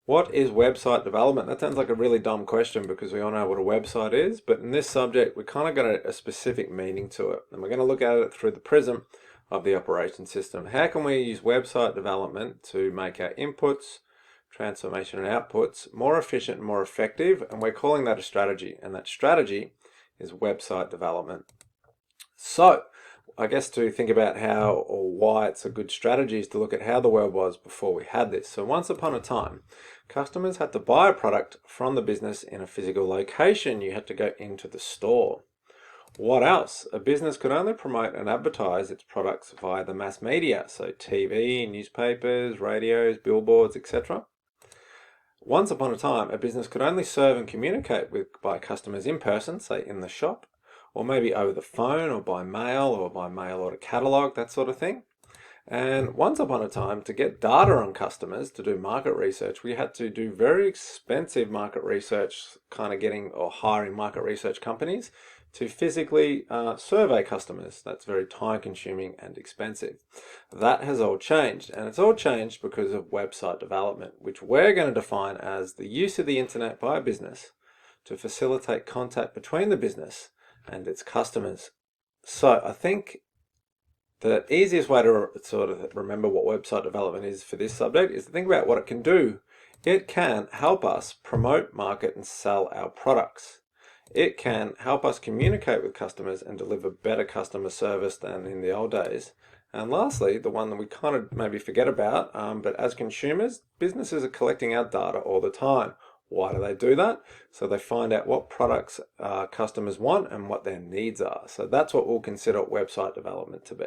What is website development? That sounds like a really dumb question because we all know what a website is, but in this subject, we kind of got a specific meaning to it, and we're going to look at it through the prism of the operation system. How can we use website development to make our inputs, transformation and outputs more efficient and more effective? And we're calling that a strategy, and that strategy is website development. So, I guess to think about how or why it's a good strategy is to look at how the world was before we had this. So once upon a time, customers had to buy a product from the business in a physical location. You had to go into the store. What else? A business could only promote and advertise its products via the mass media, so TV, newspapers, radios, billboards, etc. Once upon a time, a business could only serve and communicate by customers in person, say in the shop, or maybe over the phone or by mail order catalog, that sort of thing. And once upon a time, to get data on customers to do market research, we had to do very expensive market research, kind of getting or hiring market research companies to physically survey customers. That's very time consuming and expensive. That has all changed, and it's all changed because of website development, which we're going to define as the use of the internet by a business to facilitate contact between the business and its customers. So I think the easiest way to sort of remember what website development is for this subject is to think about what it can do. It can help us promote, market, and sell our products. It can help us communicate with customers and deliver better customer service than in the old days. And lastly, the one that we kind of maybe forget about, but as consumers, businesses are collecting our data all the time. Why do they do that? So they find out what products customers want and what their needs are. So that's what we'll consider website development to be.